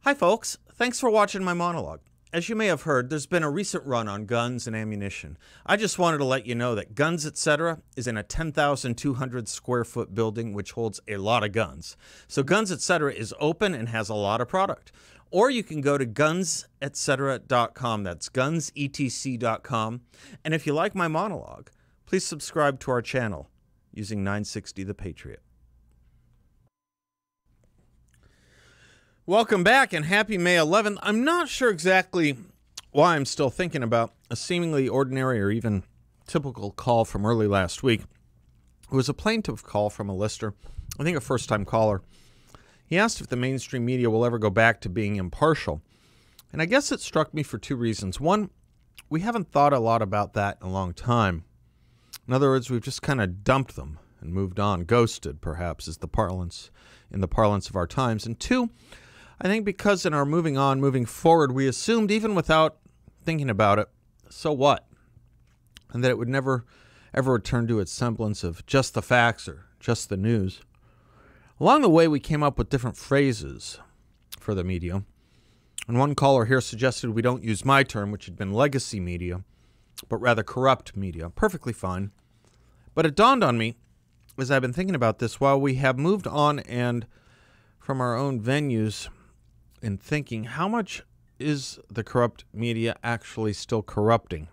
Hi folks, thanks for watching my monologue. As you may have heard, there's been a recent run on guns and ammunition. I just wanted to let you know that Guns Etc. is in a 10,200 square foot building which holds a lot of guns. So Guns Etc. is open and has a lot of product. Or you can go to gunsetc.com, that's gunsetc.com, and if you like my monologue, please subscribe to our channel using 960 The Patriot. Welcome back and happy May 11th. I'm not sure exactly why I'm still thinking about a seemingly ordinary or even typical call from early last week. It was a plaintive call from a listener, I think a first-time caller. He asked if the mainstream media will ever go back to being impartial. And I guess it struck me for two reasons. One, we haven't thought a lot about that in a long time. In other words, we've just kind of dumped them and moved on. Ghosted, perhaps, is the parlance in the parlance of our times. And two, I think because in our moving forward, we assumed, even without thinking about it, so what? And that it would never, ever return to its semblance of just the facts or just the news. Along the way, we came up with different phrases for the media. And one caller here suggested we don't use my term, which had been legacy media, but rather corrupt media. Perfectly fine. But it dawned on me, as I've been thinking about this, while we have moved on and from our own venues in thinking, how much is the corrupt media actually still corrupting?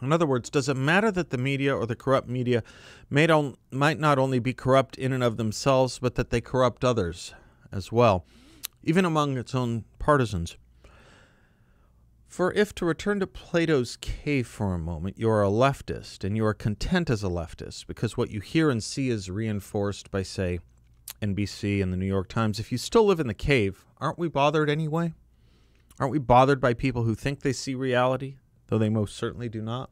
In other words, does it matter that the media or the corrupt media might not only be corrupt in and of themselves, but that they corrupt others as well, even among its own partisans? For if, to return to Plato's cave for a moment, you are a leftist, and you are content as a leftist, because what you hear and see is reinforced by, say, NBC and the New York Times, if you still live in the cave, aren't we bothered anyway? Aren't we bothered by people who think they see reality, though they most certainly do not?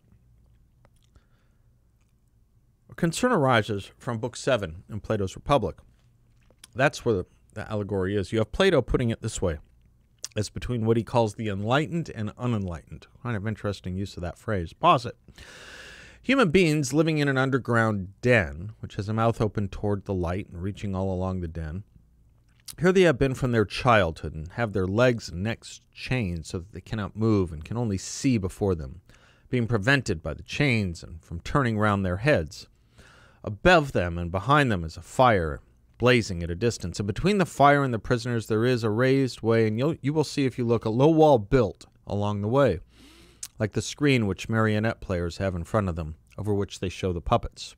A concern arises from Book 7 in Plato's Republic. That's where the allegory is. You have Plato putting it this way, as between what he calls the enlightened and unenlightened. Kind of interesting use of that phrase. Pause it. Human beings living in an underground den, which has a mouth open toward the light and reaching all along the den. Here they have been from their childhood and have their legs and necks chained so that they cannot move and can only see before them, being prevented by the chains and from turning round their heads. Above them and behind them is a fire blazing at a distance, and between the fire and the prisoners there is a raised way, and you will see if you look, a low wall built along the way, like the screen which marionette players have in front of them, over which they show the puppets.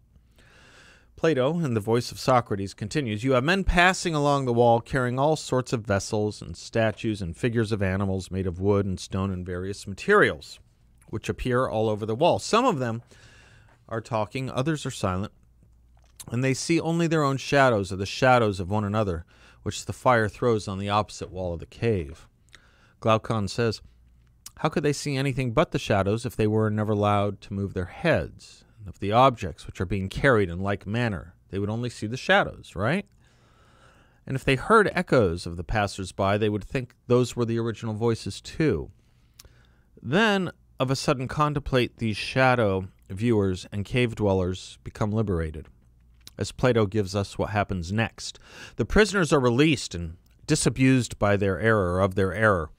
Plato, in the voice of Socrates, continues, you have men passing along the wall carrying all sorts of vessels and statues and figures of animals made of wood and stone and various materials, which appear all over the wall. Some of them are talking, others are silent, and they see only their own shadows or the shadows of one another, which the fire throws on the opposite wall of the cave. Glaucon says, how could they see anything but the shadows if they were never allowed to move their heads? And of the objects which are being carried in like manner, they would only see the shadows, right? And if they heard echoes of the passers-by, they would think those were the original voices too. Then, of a sudden, contemplate these shadow viewers and cave dwellers become liberated. As Plato gives us what happens next. The prisoners are released and disabused by their error of their error.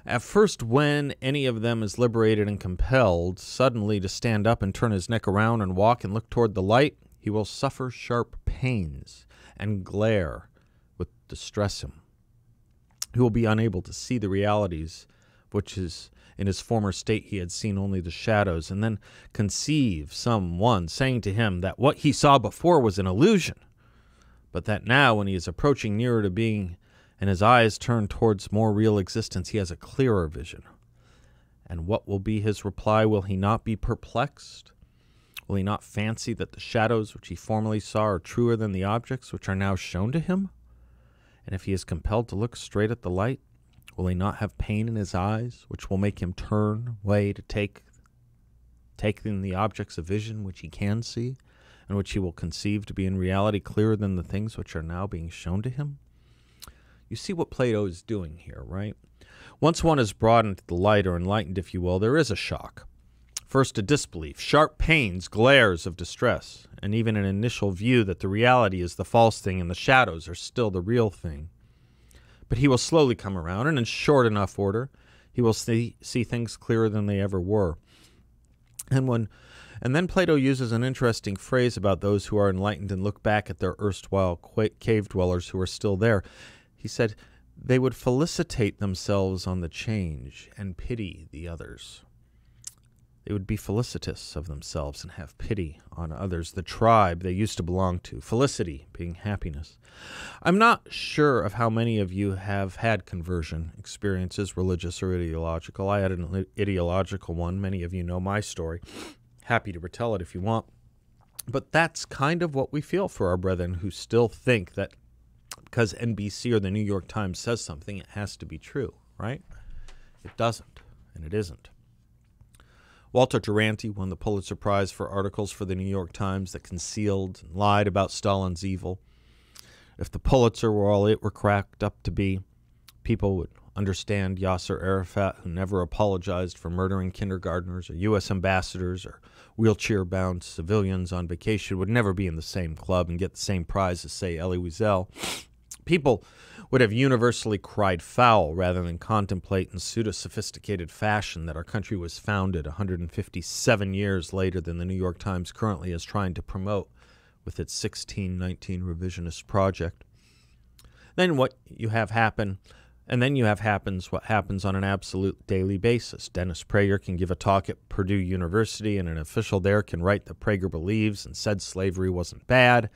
At first, when any of them is liberated and compelled suddenly to stand up and turn his neck around and walk and look toward the light, he will suffer sharp pains and glare which distress him. He will be unable to see the realities which is in his former state he had seen only the shadows, and then conceive some one saying to him that what he saw before was an illusion, but that now, when he is approaching nearer to being and his eyes turn towards more real existence, he has a clearer vision. And what will be his reply? Will he not be perplexed? Will he not fancy that the shadows which he formerly saw are truer than the objects which are now shown to him? And if he is compelled to look straight at the light, will he not have pain in his eyes, which will make him turn away to take in the objects of vision which he can see, and which he will conceive to be in reality clearer than the things which are now being shown to him? You see what Plato is doing here, right? Once one is brought into the light, or enlightened, if you will, there is a shock. First, a disbelief, sharp pains, glares of distress, and even an initial view that the reality is the false thing and the shadows are still the real thing. But he will slowly come around, and in short enough order, he will see things clearer than they ever were. And then Plato uses an interesting phrase about those who are enlightened and look back at their erstwhile cave dwellers who are still there. He said they would felicitate themselves on the change and pity the others. They would be felicitous of themselves and have pity on others, the tribe they used to belong to, felicity being happiness. I'm not sure of how many of you have had conversion experiences, religious or ideological. I had an ideological one. Many of you know my story. Happy to retell it if you want. But that's kind of what we feel for our brethren who still think that because NBC or the New York Times says something, it has to be true, right? It doesn't, and it isn't. Walter Duranty won the Pulitzer Prize for articles for the New York Times that concealed and lied about Stalin's evil. If the Pulitzer were all it were cracked up to be, people would understand Yasser Arafat, who never apologized for murdering kindergartners or U.S. ambassadors or wheelchair-bound civilians on vacation, would never be in the same club and get the same prize as, say, Elie Wiesel. People would have universally cried foul rather than contemplate in pseudo-sophisticated fashion that our country was founded 157 years later than the New York Times currently is trying to promote with its 1619 revisionist project. Then what you have happen, and then you have happens what happens on an absolute daily basis. Dennis Prager can give a talk at Purdue University, and an official there can write that Prager believes and said slavery wasn't bad.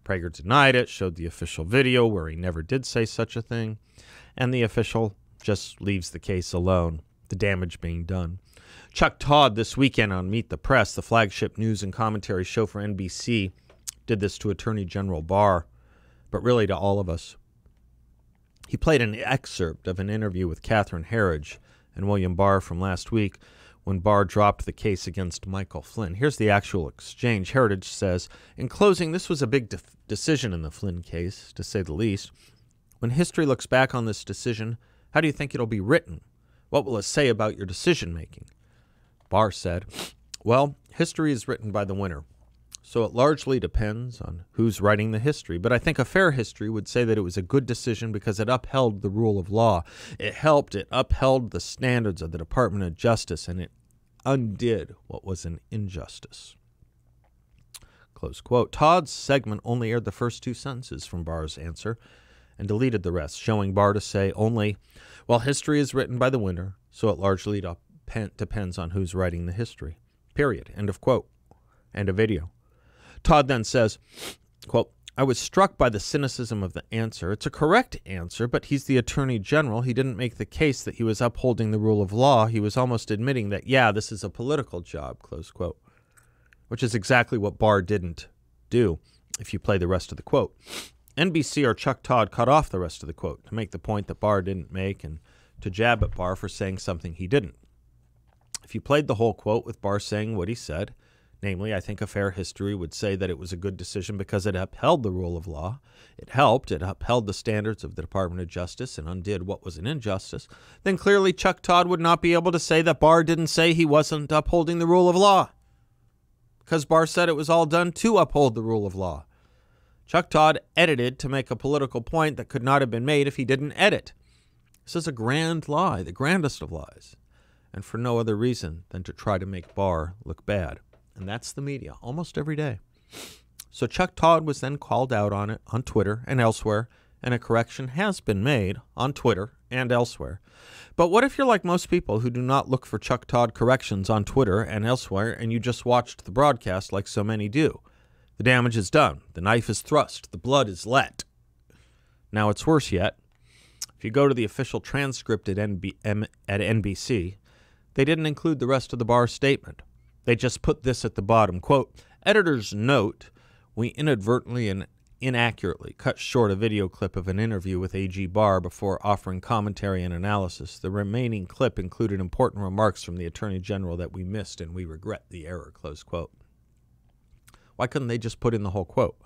Prager denied it, showed the official video where he never did say such a thing, and the official just leaves the case alone, the damage being done. Chuck Todd this weekend on Meet the Press, the flagship news and commentary show for NBC, did this to Attorney General Barr, but really to all of us. He played an excerpt of an interview with Catherine Herridge and William Barr from last week when Barr dropped the case against Michael Flynn. Here's the actual exchange. Herridge says, in closing, this was a big decision in the Flynn case, to say the least. When history looks back on this decision, how do you think it'll be written? What will it say about your decision-making? Barr said, well, history is written by the winner. So it largely depends on who's writing the history. But I think a fair history would say that it was a good decision because it upheld the rule of law. It upheld the standards of the Department of Justice, and it undid what was an injustice. Close quote. Todd's segment only aired the first two sentences from Barr's answer and deleted the rest, showing Barr to say only, well, history is written by the winner, so it largely depends on who's writing the history. Period. End of quote. End of video. Todd then says, quote, I was struck by the cynicism of the answer. It's a correct answer, but he's the Attorney General. He didn't make the case that he was upholding the rule of law. He was almost admitting that, yeah, this is a political job, close quote, which is exactly what Barr didn't do if you play the rest of the quote. NBC or Chuck Todd cut off the rest of the quote to make the point that Barr didn't make and to jab at Barr for saying something he didn't. If you played the whole quote with Barr saying what he said, namely, I think a fair history would say that it was a good decision because it upheld the rule of law. It upheld the standards of the Department of Justice and undid what was an injustice. Then clearly Chuck Todd would not be able to say that Barr didn't say he wasn't upholding the rule of law, because Barr said it was all done to uphold the rule of law. Chuck Todd edited to make a political point that could not have been made if he didn't edit. This is a grand lie, the grandest of lies, and for no other reason than to try to make Barr look bad. And that's the media, almost every day. So Chuck Todd was then called out on it on Twitter and elsewhere, and a correction has been made on Twitter and elsewhere. But what if you're like most people who do not look for Chuck Todd corrections on Twitter and elsewhere, and you just watched the broadcast like so many do? The damage is done. The knife is thrust. The blood is let. Now it's worse yet. If you go to the official transcript at NBC, they didn't include the rest of the Barr statement. They just put this at the bottom, quote, editor's note, we inadvertently and inaccurately cut short a video clip of an interview with A.G. Barr before offering commentary and analysis. The remaining clip included important remarks from the Attorney General that we missed, and we regret the error, close quote. Why couldn't they just put in the whole quote?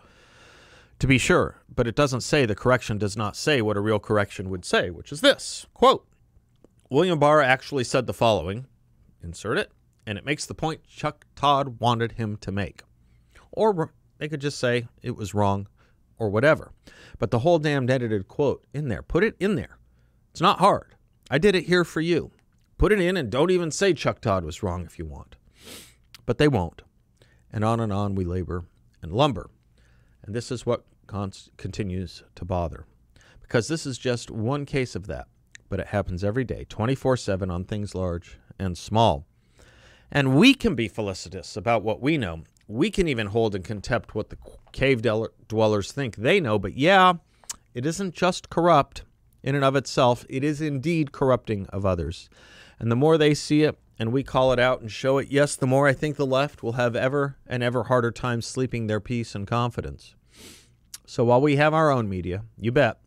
To be sure, but it doesn't say, the correction does not say what a real correction would say, which is this, quote, William Barr actually said the following, insert it, and it makes the point Chuck Todd wanted him to make. Or they could just say it was wrong, or whatever. But the whole damned edited quote in there, put it in there. It's not hard. I did it here for you. Put it in and don't even say Chuck Todd was wrong if you want. But they won't. And on we labor and lumber. And this is what continues to bother. Because this is just one case of that. But it happens every day, 24/7 on things large and small. And we can be felicitous about what we know. We can even hold in contempt what the cave dwellers think they know. But yeah, it isn't just corrupt in and of itself. It is indeed corrupting of others. And the more they see it and we call it out and show it, yes, the more I think the left will have ever and ever harder time sleeping their peace and confidence. So while we have our own media, you bet,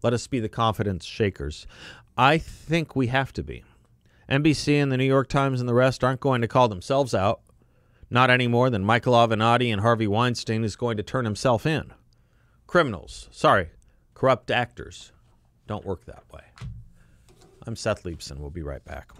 let us be the confidence shakers. I think we have to be. NBC and the New York Times and the rest aren't going to call themselves out. Not any more than Michael Avenatti and Harvey Weinstein is going to turn himself in. Corrupt actors don't work that way. I'm Seth Leibson. We'll be right back.